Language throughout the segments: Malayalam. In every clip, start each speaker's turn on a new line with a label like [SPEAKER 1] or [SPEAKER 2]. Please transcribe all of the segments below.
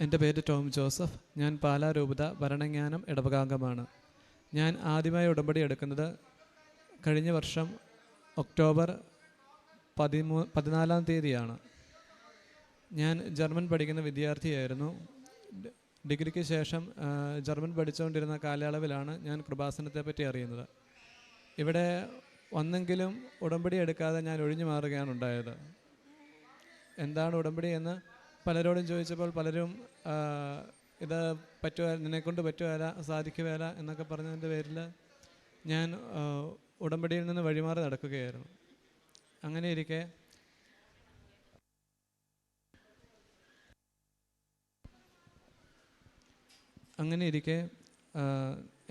[SPEAKER 1] എൻ്റെ പേര് ടോം ജോസഫ്. ഞാൻ പാലാ രൂപത ഭരണങ്ങാനം ഇടവകാംഗമാണ്. ഞാൻ ആദ്യമായി ഉടമ്പടി എടുക്കുന്നത് കഴിഞ്ഞ വർഷം ഒക്ടോബർ 14 തീയതിയാണ്. ഞാൻ ജർമ്മൻ പഠിക്കുന്ന വിദ്യാർത്ഥിയായിരുന്നു. ഡിഗ്രിക്ക് ശേഷം ജർമ്മൻ പഠിച്ചുകൊണ്ടിരുന്ന കാലയളവിലാണ് ഞാൻ കൃപാസനത്തെ പറ്റി അറിയുന്നത്. ഇവിടെ വന്നെങ്കിലും ഉടമ്പടി എടുക്കാതെ ഞാൻ ഒഴിഞ്ഞു മാറുകയാണ് ഉണ്ടായത്. എന്താണ് ഉടമ്പടി എന്ന് പലരോടും ചോദിച്ചപ്പോൾ പലരും ഇത് നിന്നെക്കൊണ്ട് പറ്റുകയില്ല, സാധിക്കുകയില്ല എന്നൊക്കെ പറഞ്ഞതിൻ്റെ പേരിൽ ഞാൻ ഉടമ്പടിയിൽ നിന്ന് വഴിമാറി നടക്കുകയായിരുന്നു. അങ്ങനെ ഇരിക്കെ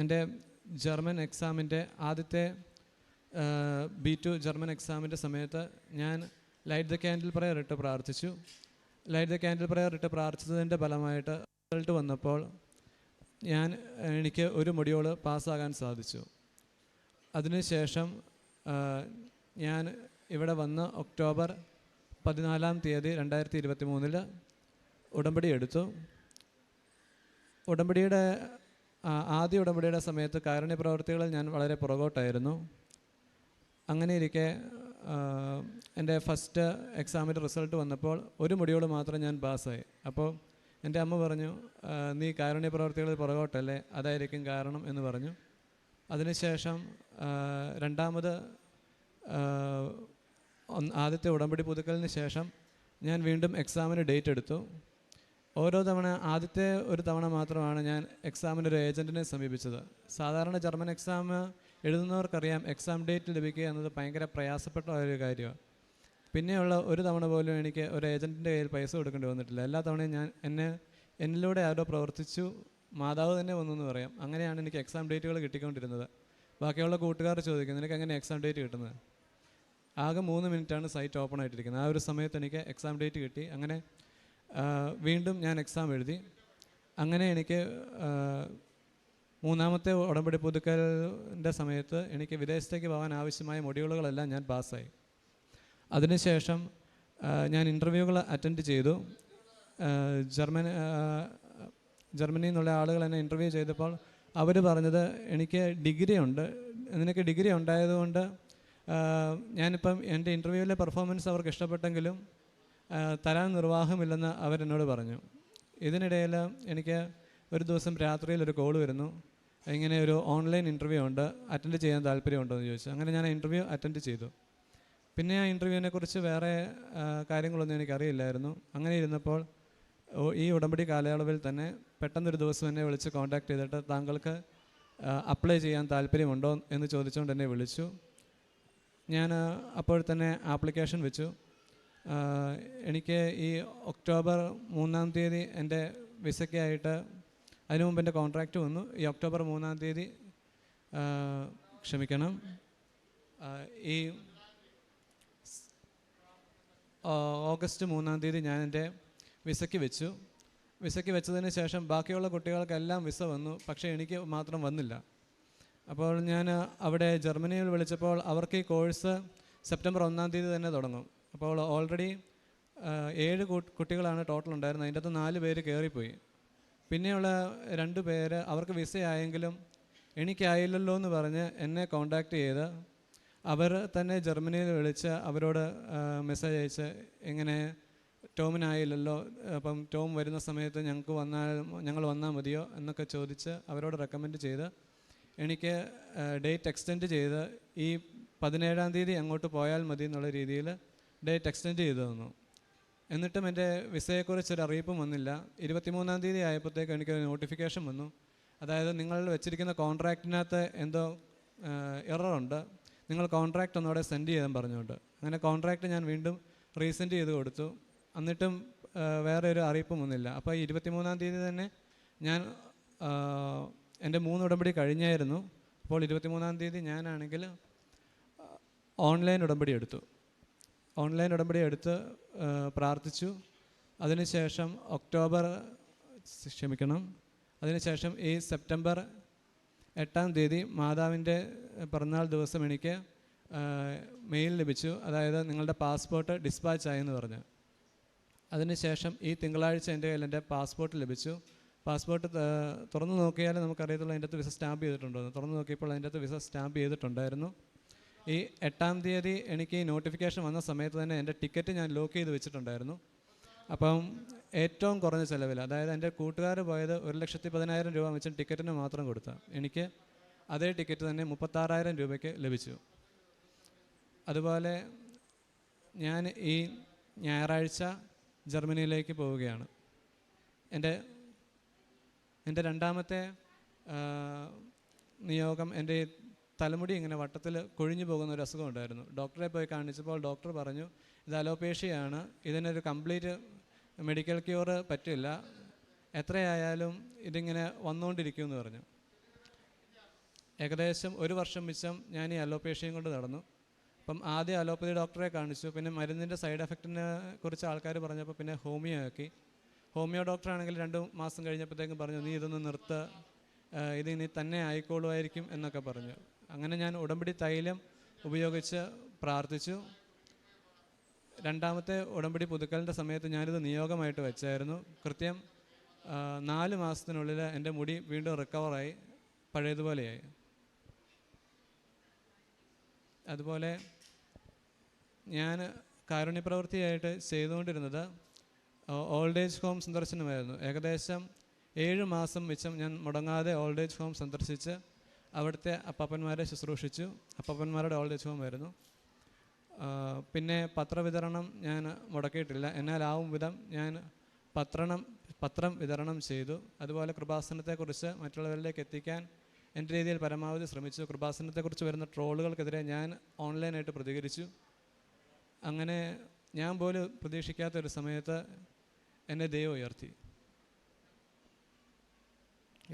[SPEAKER 1] എൻ്റെ ജർമ്മൻ എക്സാമിൻ്റെ ആദ്യത്തെ B2 ജർമ്മൻ എക്സാമിൻ്റെ സമയത്ത് ഞാൻ ലൈറ്റ് ദ ക്യാൻഡിൽ പ്രയർ ഇട്ട് പ്രാർത്ഥിച്ചു. ലൈറ്റ് ദ ക്യാൻഡിൽ പ്രയർ ഇട്ട് പ്രാർത്ഥിച്ചതിൻ്റെ ഫലമായിട്ട് റിസൾട്ട് വന്നപ്പോൾ എനിക്ക് ഒരു മൊഡ്യൂൾ പാസ്സാകാൻ സാധിച്ചു. അതിനുശേഷം ഞാൻ ഇവിടെ വന്ന് ഒക്ടോബർ 14 തീയതി 2023 ഉടമ്പടി എടുത്തു. ആദ്യ ഉടമ്പടിയുടെ സമയത്ത് കാരുണ്യ പ്രവർത്തികളിൽ ഞാൻ വളരെ പുറകോട്ടായിരുന്നു. അങ്ങനെ ഇരിക്കെ എൻ്റെ ഫസ്റ്റ് എക്സാമിൻ്റെ റിസൾട്ട് വന്നപ്പോൾ ഒരു മൊഡ്യൂൾ മാത്രം ഞാൻ പാസ്സായി. അപ്പോൾ എൻ്റെ അമ്മ പറഞ്ഞു, നീ കാരുണ്യ പ്രവർത്തികളിൽ പുറകോട്ടല്ലേ, അതായിരിക്കും കാരണം എന്ന് പറഞ്ഞു. അതിനുശേഷം ആദ്യത്തെ ഉടമ്പടി പുതുക്കലിന് ശേഷം ഞാൻ വീണ്ടും എക്സാമിന് ഡേറ്റ് എടുത്തു. ഓരോ തവണ ആദ്യത്തെ ഒരു തവണ മാത്രമാണ് ഞാൻ എക്സാമിൻ്റെ ഒരു ഏജൻറ്റിനെ സമീപിച്ചത്. സാധാരണ ജർമ്മൻ എക്സാം എഴുതുന്നവർക്കറിയാം എക്സാം ഡേറ്റ് ലഭിക്കുക എന്നത് ഭയങ്കര പ്രയാസപ്പെട്ട ഒരു കാര്യമാണ്. പിന്നെയുള്ള ഒരു തവണ പോലും എനിക്ക് ഒരു ഏജൻറ്റിൻ്റെ കയ്യിൽ പൈസ കൊടുക്കേണ്ടി വന്നിട്ടില്ല. എല്ലാ തവണയും എന്നിലൂടെ ആരോ പ്രവർത്തിച്ചു, മാതാവ് തന്നെ വന്നു എന്ന് പറയാം. അങ്ങനെയാണ് എനിക്ക് എക്സാം ഡേറ്റുകൾ കിട്ടിക്കൊണ്ടിരുന്നത്. ബാക്കിയുള്ള കൂട്ടുകാർ ചോദിക്കും, നിനക്ക് എങ്ങനെ എക്സാം ഡേറ്റ് കിട്ടുന്നത്? ആകെ 3 മിനിറ്റാണ് സൈറ്റ് ഓപ്പൺ ആയിട്ടിരിക്കുന്നത്. ആ ഒരു സമയത്ത് എനിക്ക് എക്സാം ഡേറ്റ് കിട്ടി. അങ്ങനെ വീണ്ടും ഞാൻ എക്സാം എഴുതി. അങ്ങനെ എനിക്ക് മൂന്നാമത്തെ ഉടമ്പടി പുതുക്കലിൻ്റെ സമയത്ത് എനിക്ക് വിദേശത്തേക്ക് പോകാൻ ആവശ്യമായ മൊഡ്യൂളുകളെല്ലാം ഞാൻ പാസ്സായി. അതിനുശേഷം ഞാൻ ഇൻ്റർവ്യൂകൾ അറ്റൻഡ് ചെയ്തു. ജർമ്മനിയിൽ നിന്നുള്ള ആളുകൾ എന്നെ ഇൻ്റർവ്യൂ ചെയ്തപ്പോൾ അവർ പറഞ്ഞത്, എനിക്ക് ഡിഗ്രി ഉണ്ട്, നിനക്ക് ഡിഗ്രി ഉണ്ടായതുകൊണ്ട് ഞാനിപ്പം എൻ്റെ ഇൻ്റർവ്യൂവിലെ പെർഫോമൻസ് അവർക്ക് ഇഷ്ടപ്പെട്ടെങ്കിലും തരാൻ നിർവാഹമില്ലെന്ന് അവരെന്നോട് പറഞ്ഞു. ഇതിനിടയിൽ എനിക്ക് ഒരു ദിവസം രാത്രിയിൽ ഒരു കോൾ വരുന്നു, ഇങ്ങനെ ഒരു ഓൺലൈൻ ഇൻ്റർവ്യൂ ഉണ്ട്, അറ്റൻഡ് ചെയ്യാൻ താല്പര്യമുണ്ടോ എന്ന് ചോദിച്ചു. അങ്ങനെ ഞാൻ ഇൻ്റർവ്യൂ അറ്റൻഡ് ചെയ്തു. പിന്നെ ആ ഇൻ്റർവ്യൂവിനെ കുറിച്ച് വേറെ കാര്യങ്ങളൊന്നും എനിക്കറിയില്ലായിരുന്നു. അങ്ങനെ ഇരുന്നപ്പോൾ ഈ ഉടമ്പടി കാലയളവിൽ തന്നെ പെട്ടെന്നൊരു ദിവസം എന്നെ വിളിച്ച് കോൺടാക്ട് ചെയ്തിട്ട്, താങ്കൾക്ക് അപ്ലൈ ചെയ്യാൻ താല്പര്യമുണ്ടോ എന്ന് ചോദിച്ചുകൊണ്ട് എന്നെ വിളിച്ചു. ഞാൻ അപ്പോൾ തന്നെ ആപ്ലിക്കേഷൻ വെച്ചു. എനിക്ക് ഈ ഒക്ടോബർ 3 തീയതി എൻ്റെ വിസയ്ക്കായിട്ട്, അതിനു മുമ്പ് എൻ്റെ കോൺട്രാക്റ്റ് വന്നു. ഈ ഒക്ടോബർ 3 തീയതി ഈ ഓഗസ്റ്റ് 3 തീയതി ഞാൻ എൻ്റെ വിസയ്ക്ക് വെച്ചു. വിസയ്ക്ക് വെച്ചതിന് ശേഷം ബാക്കിയുള്ള കുട്ടികൾക്കെല്ലാം വിസ വന്നു, പക്ഷേ എനിക്ക് മാത്രം വന്നില്ല. അപ്പോൾ ഞാൻ അവിടെ ജർമ്മനിയിൽ വിളിച്ചപ്പോൾ അവർക്ക് ഈ കോഴ്സ് സെപ്റ്റംബർ 1 തീയതി തന്നെ തുടങ്ങും. അപ്പോൾ ഓൾറെഡി 7 കുട്ടികളാണ് ടോട്ടൽ ഉണ്ടായിരുന്നത്. അതിൻ്റെ അകത്ത് 4 പേര് കയറിപ്പോയി. പിന്നെയുള്ള 2 പേര് അവർക്ക് വിസയായെങ്കിലും എനിക്കായില്ലല്ലോ എന്ന് പറഞ്ഞ് എന്നെ കോണ്ടാക്ട് ചെയ്ത് അവർ തന്നെ ജർമ്മനിയിൽ വിളിച്ച് അവരോട് മെസ്സേജ് അയച്ച്, ഇങ്ങനെ ടോമിനായില്ലല്ലോ, അപ്പം ടോം വരുന്ന സമയത്ത് ഞങ്ങൾ വന്നാൽ മതിയോ എന്നൊക്കെ ചോദിച്ച് അവരോട് റെക്കമെൻഡ് ചെയ്ത് എനിക്ക് ഡേറ്റ് എക്സ്റ്റെൻഡ് ചെയ്ത് ഈ 17 തീയതി അങ്ങോട്ട് പോയാൽ മതി എന്നുള്ള രീതിയിൽ ഡേറ്റ് എക്സ്റ്റെൻഡ് ചെയ്തു തന്നു. എന്നിട്ടും എൻ്റെ വിസയെക്കുറിച്ചൊരു അറിയിപ്പും വന്നില്ല. 23 തീയതി ആയപ്പോഴത്തേക്ക് എനിക്കൊരു നോട്ടിഫിക്കേഷൻ വന്നു. അതായത്, നിങ്ങൾ വെച്ചിരിക്കുന്ന കോൺട്രാക്റ്റിനകത്ത് എന്തോ എററുണ്ട്, നിങ്ങൾ കോൺട്രാക്റ്റ് ഒന്നോടെ സെൻഡ് ചെയ്യാൻ പറഞ്ഞുകൊണ്ട്. അങ്ങനെ കോൺട്രാക്റ്റ് ഞാൻ വീണ്ടും റീസെൻഡ് ചെയ്ത് കൊടുത്തു. എന്നിട്ടും വേറെ ഒരു അറിയിപ്പും വന്നില്ല. അപ്പോൾ 23 തീയതി തന്നെ ഞാൻ എൻ്റെ 3 ഉടമ്പടി കഴിഞ്ഞായിരുന്നു. അപ്പോൾ 23 തീയതി ഞാനാണെങ്കിൽ ഓൺലൈൻ ഉടമ്പടി എടുത്ത് പ്രാർത്ഥിച്ചു. അതിനുശേഷം അതിനുശേഷം ഈ സെപ്റ്റംബർ 8 തീയതി മാതാവിൻ്റെ പിറന്നാൾ ദിവസം എനിക്ക് മെയിൽ ലഭിച്ചു. അതായത്, നിങ്ങളുടെ പാസ്പോർട്ട് ഡിസ്പാച്ച് ആയെന്ന് പറഞ്ഞു. അതിനുശേഷം ഈ തിങ്കളാഴ്ച എൻ്റെ കയ്യിൽ എൻ്റെ പാസ്പോർട്ട് ലഭിച്ചു. പാസ്പോർട്ട് തുറന്നു നോക്കിയാൽ നമുക്കറിയത്തുള്ളൂ അതിൻ്റെ അകത്ത് വിസ സ്റ്റാമ്പ് ചെയ്തിട്ടുണ്ടോ എന്ന്. തുറന്നു നോക്കിയപ്പോൾ അതിൻ്റെ അകത്ത് വിസ സ്റ്റാമ്പ് ചെയ്തിട്ടുണ്ടായിരുന്നു. ഈ 8-ാം തീയതി എനിക്ക് ഈ നോട്ടിഫിക്കേഷൻ വന്ന സമയത്ത് തന്നെ എൻ്റെ ടിക്കറ്റ് ഞാൻ ലോക്ക് ചെയ്ത് വെച്ചിട്ടുണ്ടായിരുന്നു. അപ്പം ഏറ്റവും കുറഞ്ഞ ചിലവിൽ, അതായത് എൻ്റെ കൂട്ടുകാർ പോയത് 1,10,000 രൂപ വെച്ച് ടിക്കറ്റിന് മാത്രം കൊടുത്താൽ എനിക്ക് അതേ ടിക്കറ്റ് തന്നെ 36,000 രൂപയ്ക്ക് ലഭിച്ചു. അതുപോലെ ഞാൻ ഈ ഞായറാഴ്ച ജർമ്മനിയിലേക്ക് പോവുകയാണ്. എൻ്റെ രണ്ടാമത്തെ നിയോഗം, എൻ്റെ തലമുടി ഇങ്ങനെ വട്ടത്തിൽ കൊഴിഞ്ഞു പോകുന്ന ഒരു അസുഖം ഉണ്ടായിരുന്നു. ഡോക്ടറെ പോയി കാണിച്ചപ്പോൾ ഡോക്ടർ പറഞ്ഞു ഇത് അലോപേഷ്യയാണ്, ഇതിനൊരു കംപ്ലീറ്റ് മെഡിക്കൽ ക്യൂർ പറ്റില്ല, എത്രയായാലും ഇതിങ്ങനെ വന്നുകൊണ്ടിരിക്കുമെന്ന് പറഞ്ഞു. ഏകദേശം 1 വർഷം മിച്ചം ഞാൻ ഈ അലോപേഷ്യയും കൊണ്ട് നടന്നു. അപ്പം ആദ്യം അലോപ്പതി ഡോക്ടറെ കാണിച്ചു, പിന്നെ മരുന്നിൻ്റെ സൈഡ് എഫക്റ്റിനെ കുറിച്ച് ആൾക്കാർ പറഞ്ഞപ്പോൾ പിന്നെ ഹോമിയോ ആക്കി. ഹോമിയോ ഡോക്ടറാണെങ്കിൽ 2 മാസം കഴിഞ്ഞപ്പോഴത്തേക്കും പറഞ്ഞു നീ ഇതൊന്ന് നിർത്ത്, ഇത് ഇനി തന്നെ ആയിക്കോളുമായിരിക്കും എന്നൊക്കെ പറഞ്ഞു. അങ്ങനെ ഞാൻ ഉടമ്പടി തൈലം ഉപയോഗിച്ച് പ്രാർത്ഥിച്ചു. രണ്ടാമത്തെ ഉടമ്പടി പുതുക്കലിൻ്റെ സമയത്ത് ഞാനിത് നിയോഗമായിട്ട് വെച്ചായിരുന്നു. കൃത്യം 4 മാസത്തിനുള്ളിൽ എൻ്റെ മുടി വീണ്ടും റിക്കവറായി, പഴയതുപോലെയായി. അതുപോലെ ഞാൻ കാരുണ്യപ്രവൃത്തിയായിട്ട് ചെയ്തുകൊണ്ടിരുന്നത് ഓൾഡ് ഏജ് ഹോം സന്ദർശനമായിരുന്നു. ഏകദേശം 7 മാസം മിച്ചം ഞാൻ മുടങ്ങാതെ ഓൾഡ് ഏജ് ഹോം സന്ദർശിച്ച് അവിടുത്തെ അപ്പാപ്പന്മാരെ ശുശ്രൂഷിച്ചു. അപ്പാപ്പന്മാരുടെ ഓൾഡ് ഏജ് ഹോം ആയിരുന്നു. പിന്നെ പത്രവിതരണം ഞാൻ മുടക്കിയിട്ടില്ല, എന്നാലാവും വിധം ഞാൻ പത്രം വിതരണം ചെയ്തു. അതുപോലെ കൃപാസനത്തെക്കുറിച്ച് മറ്റുള്ളവരിലേക്ക് എത്തിക്കാൻ എൻ്റെ രീതിയിൽ പരമാവധി ശ്രമിച്ചു. കൃപാസനത്തെക്കുറിച്ച് വരുന്ന ട്രോളുകൾക്കെതിരെ ഞാൻ ഓൺലൈനായിട്ട് പ്രതികരിച്ചു. അങ്ങനെ ഞാൻ പോലും പ്രതീക്ഷിക്കാത്തൊരു സമയത്ത് എന്നെ ദൈവം ഉയർത്തി.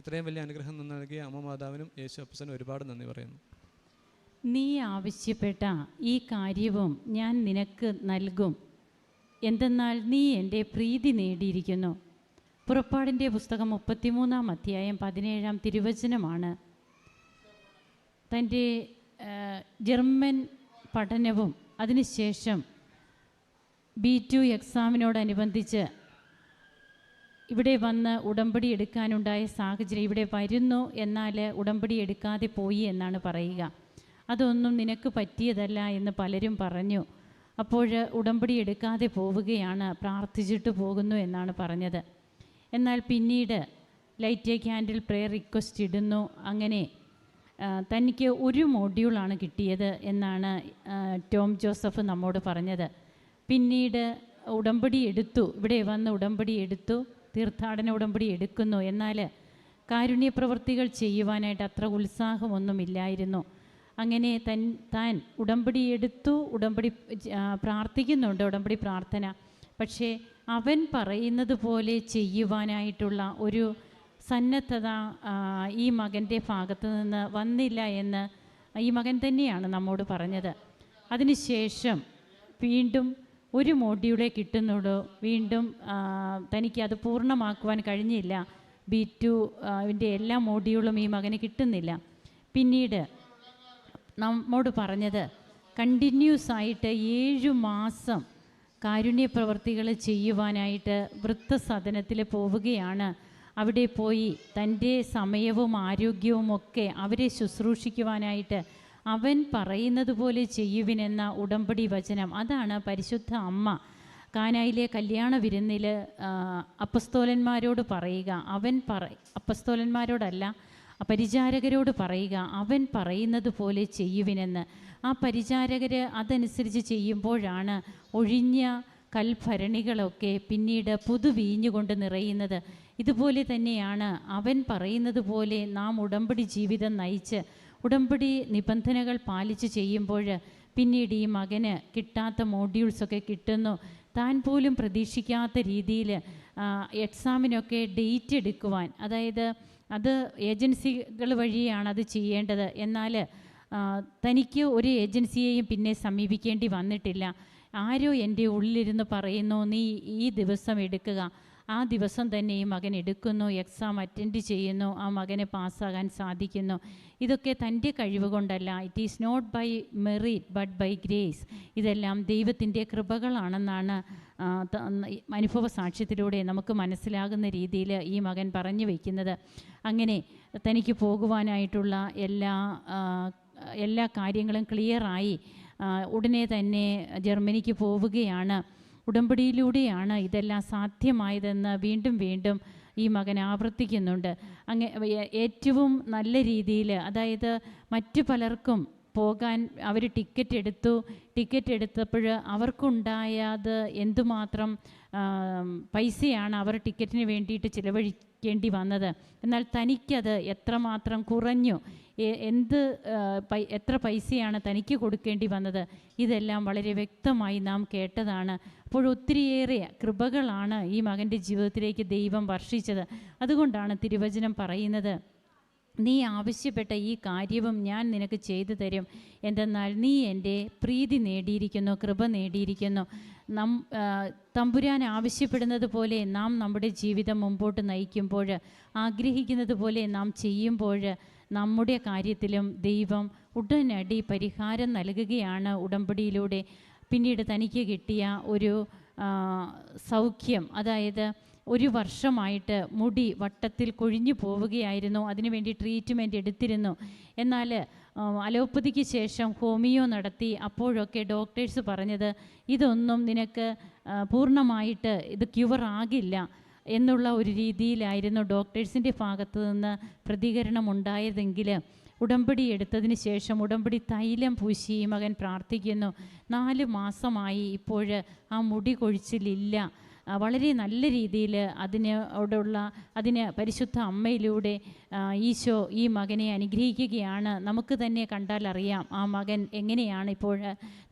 [SPEAKER 1] ഇത്രയും വലിയ അനുഗ്രഹം നൽകിയ അമ്മ മാതാവിനും യേശു അപ്പച്ചനും ഒരുപാട് നന്ദി പറയുന്നു.
[SPEAKER 2] നീ ആവശ്യപ്പെട്ട ഈ കാര്യവും ഞാൻ നിനക്ക് നൽകും, എന്തെന്നാൽ നീ എൻ്റെ പ്രീതി നേടിയിരിക്കുന്നു. പുറപ്പാടിൻ്റെ പുസ്തകം 33-ാം അധ്യായം 17-ാം തിരുവചനമാണ്. തൻ്റെ ജർമ്മൻ പഠനവും അതിനുശേഷം B2 എക്സാമിനോടനുബന്ധിച്ച് ഇവിടെ വന്ന് ഉടമ്പടി എടുക്കാനുണ്ടായ സാഹചര്യം, ഇവിടെ വരുന്നു എന്നാൽ ഉടമ്പടി എടുക്കാതെ പോയി എന്നാണ് പറയുക. അതൊന്നും നിനക്ക് പറ്റിയതല്ല എന്ന് പലരും പറഞ്ഞു. അപ്പോൾ ഉടമ്പടി എടുക്കാതെ പോവുകയാണ്, പ്രാർത്ഥിച്ചിട്ട് പോകുന്നു എന്നാണ് പറഞ്ഞത്. എന്നാൽ പിന്നീട് light A candle prayer request ഇടുന്നു. അങ്ങനെ തനിക്ക് 1 മോഡ്യൂളാണ് കിട്ടിയത് എന്നാണ് ടോം ജോസഫ് നമ്മോട് പറഞ്ഞത്. പിന്നീട് ഉടമ്പടി എടുത്തു, ഇവിടെ വന്ന് ഉടമ്പടി എടുത്തു, തീർത്ഥാടന ഉടമ്പടി എടുക്കുന്നു. എന്നാൽ കാരുണ്യ പ്രവൃത്തികൾ ചെയ്യുവാനായിട്ട് അത്ര ഉത്സാഹമൊന്നുമില്ലായിരുന്നു. അങ്ങനെ താൻ ഉടമ്പടി എടുത്തു, ഉടമ്പടി പ്രാർത്ഥിക്കുന്നുണ്ട്, ഉടമ്പടി പ്രാർത്ഥന. പക്ഷേ അവൻ പറയുന്നത് പോലെ ചെയ്യുവാനായിട്ടുള്ള ഒരു സന്നദ്ധത ഈ മകൻ്റെ ഭാഗത്ത് നിന്ന് വന്നില്ല എന്ന് ഈ മകൻ തന്നെയാണ് നമ്മോട് പറഞ്ഞത്. അതിനുശേഷം വീണ്ടും 1 മോഡ്യൂളെ കിട്ടുന്നുള്ളൂ. വീണ്ടും തനിക്കത് പൂർണ്ണമാക്കുവാൻ കഴിഞ്ഞില്ല. B2-ൻ്റെ എല്ലാ മോഡ്യൂളും ഈ മകന് കിട്ടുന്നില്ല. പിന്നീട് നമ്മോട് പറഞ്ഞത് കണ്ടിന്യൂസ് ആയിട്ട് 7 മാസം കാരുണ്യ പ്രവർത്തികൾ ചെയ്യുവാനായിട്ട് വൃദ്ധസദനത്തിൽ പോവുകയാണ്. അവിടെ പോയി തൻ്റെ സമയവും ആരോഗ്യവും ഒക്കെ അവരെ ശുശ്രൂഷിക്കുവാനായിട്ട് അവൻ പറയുന്നത് പോലെ ചെയ്യുവിനെന്ന ഉടമ്പടി വചനം, അതാണ് പരിശുദ്ധ അമ്മ കാനായിലെ കല്യാണ വിരുന്നിൽ അപ്പസ്തോലന്മാരോട് പറയുക. അപ്പസ്തോലന്മാരോടല്ല, പരിചാരകരോട് പറയുക, അവൻ പറയുന്നത് പോലെ ചെയ്യുവിനെന്ന്. ആ പരിചാരകർ അതനുസരിച്ച് ചെയ്യുമ്പോഴാണ് ഒഴിഞ്ഞ കൽഭരണികളൊക്കെ പിന്നീട് പുതുവീഞ്ഞുകൊണ്ട് നിറയുന്നത്. ഇതുപോലെ തന്നെയാണ് അവൻ പറയുന്നത് പോലെ നാം ഉടമ്പടി ജീവിതം നയിച്ച് ഉടമ്പടി നിബന്ധനകൾ പാലിച്ച് ചെയ്യുമ്പോൾ പിന്നീട് ഈ മകന് കിട്ടാത്ത മോഡ്യൂൾസൊക്കെ കിട്ടുന്നു. താൻ പോലും പ്രതീക്ഷിക്കാത്ത രീതിയിൽ എക്സാമിനൊക്കെ ഡേറ്റ് എടുക്കുവാൻ, അതായത് അത് ഏജൻസികൾ വഴിയാണ് അത് ചെയ്യേണ്ടത്. എന്നാൽ തനിക്ക് ഒരു ഏജൻസിയെയും പിന്നെ സമീപിക്കേണ്ടി വന്നിട്ടില്ല. ആരോ എൻ്റെ ഉള്ളിലിരുന്ന് പറയുന്നു, നീ ഈ ദിവസം എടുക്കുക, ആ ദിവസം തന്നെ ഈ മകൻ എടുക്കുന്നു, എക്സാം അറ്റൻഡ് ചെയ്യുന്നു, ആ മകന് പാസ്സാകാൻ സാധിക്കുന്നു. ഇതൊക്കെ തൻ്റെ കഴിവ് കൊണ്ടല്ല. It is not by merit but by grace. ഇതെല്ലാം ദൈവത്തിൻ്റെ കൃപകളാണെന്നാണ് അനുഭവ സാക്ഷ്യത്തിലൂടെ നമുക്ക് മനസ്സിലാകുന്ന രീതിയിൽ ഈ മകൻ പറഞ്ഞു വയ്ക്കുന്നത്. അങ്ങനെ തനിക്ക് പോകുവാനായിട്ടുള്ള എല്ലാ കാര്യങ്ങളും ക്ലിയറായി ഉടനെ തന്നെ ജർമ്മനിക്ക് പോവുകയാണ്. ഉടമ്പടിയിലൂടെയാണ് ഇതെല്ലാം സാധ്യമായതെന്ന് വീണ്ടും വീണ്ടും ഈ മകൻ ആവർത്തിക്കുന്നുണ്ട്. ഏറ്റവും നല്ല രീതിയിൽ, അതായത് മറ്റു പലർക്കും പോകാൻ അവർ ടിക്കറ്റ് എടുത്തപ്പോൾ അവർക്കുണ്ടായത് എന്തുമാത്രം പൈസയാണ് അവർ ടിക്കറ്റിന് വേണ്ടിയിട്ട് ചിലവഴിക്കേണ്ടി വന്നത്. എന്നാൽ തനിക്കത് എത്രമാത്രം കുറഞ്ഞു, എത്ര പൈസയാണ് തനിക്ക് കൊടുക്കേണ്ടി വന്നത്, ഇതെല്ലാം വളരെ വ്യക്തമായി നാം കേട്ടതാണ്. അപ്പോൾ ഒത്തിരിയേറെ കൃപകളാണ് ഈ മകൻ്റെ ജീവിതത്തിലേക്ക് ദൈവം വർഷിച്ചത്. അതുകൊണ്ടാണ് തിരുവചനം പറയുന്നത്, നീ ആവശ്യപ്പെട്ട ഈ കാര്യവും ഞാൻ നിനക്ക് ചെയ്തു തരും. എന്തെന്നാൽ നീ എൻ്റെ പ്രീതി നേടിയിരിക്കുന്നു, കൃപ നേടിയിരിക്കുന്നു. തമ്പുരാൻ ആവശ്യപ്പെടുന്നത് പോലെ നാം നമ്മുടെ ജീവിതം മുമ്പോട്ട് നയിക്കുമ്പോൾ, ആഗ്രഹിക്കുന്നത് പോലെ നാം ചെയ്യുമ്പോൾ, നമ്മുടെ കാര്യത്തിലും ദൈവം ഉടനടി പരിഹാരം നൽകുകയാണ് ഉടമ്പടിയിലൂടെ. പിന്നീട് തനിക്ക് കിട്ടിയ ഒരു സൗഖ്യം, അതായത് 1 വർഷമായിട്ട് മുടി വട്ടത്തിൽ കൊഴിഞ്ഞു പോവുകയായിരുന്നു. അതിനുവേണ്ടി ട്രീറ്റ്മെൻറ്റ് എടുത്തിരുന്നു. എന്നാൽ അലോപ്പതിക്ക് ശേഷം ഹോമിയോ നടത്തി. അപ്പോഴൊക്കെ ഡോക്ടേഴ്സ് പറഞ്ഞത് ഇതൊന്നും നിനക്ക് പൂർണ്ണമായിട്ട് ഇത് ക്യൂർ ആകില്ല എന്നുള്ള ഒരു രീതിയിലായിരുന്നു ഡോക്ടേഴ്സിൻ്റെ ഭാഗത്തു നിന്ന് പ്രതികരണം ഉണ്ടായതെങ്കിൽ, ഉടമ്പടി എടുത്തതിന് ശേഷം ഉടമ്പടി തൈലം പൂശി മകൻ പ്രാർത്ഥിക്കുന്നു. 4 മാസമായി ഇപ്പോൾ ആ മുടി കൊഴിച്ചിലില്ല. വളരെ നല്ല രീതിയിൽ അതിന് പരിശുദ്ധ അമ്മയിലൂടെ ഈശോ ഈ മകനെ അനുഗ്രഹിക്കുകയാണ്. നമുക്ക് തന്നെ കണ്ടാൽ അറിയാം ആ മകൻ എങ്ങനെയാണ് ഇപ്പോൾ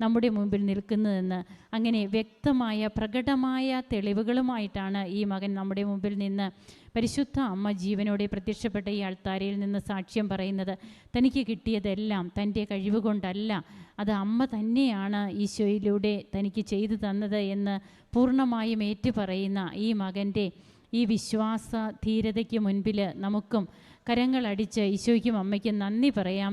[SPEAKER 2] നമ്മുടെ മുമ്പിൽ നിൽക്കുന്നതെന്ന്. അങ്ങനെ വ്യക്തമായ പ്രകടമായ തെളിവുകളുമായിട്ടാണ് ഈ മകൻ നമ്മുടെ മുമ്പിൽ നിന്ന് പരിശുദ്ധ അമ്മ ജീവനോടെ പ്രത്യക്ഷപ്പെട്ട ഈ അൾത്താരയിൽ നിന്ന് സാക്ഷ്യം പറയുന്നത്. തനിക്ക് കിട്ടിയതെല്ലാം തൻ്റെ കഴിവ് കൊണ്ടല്ല, അത് അമ്മ തന്നെയാണ് ഈശോയിലൂടെ തനിക്ക് ചെയ്തു തന്നത് എന്ന് പൂർണ്ണമായും ഏറ്റുപറയുന്ന ഈ മകൻ്റെ ഈ വിശ്വാസ ധീരതയ്ക്ക് മുൻപിൽ നമുക്കും കരങ്ങളടിച്ച് ഈശോയ്ക്കും അമ്മയ്ക്കും നന്ദി പറയാം.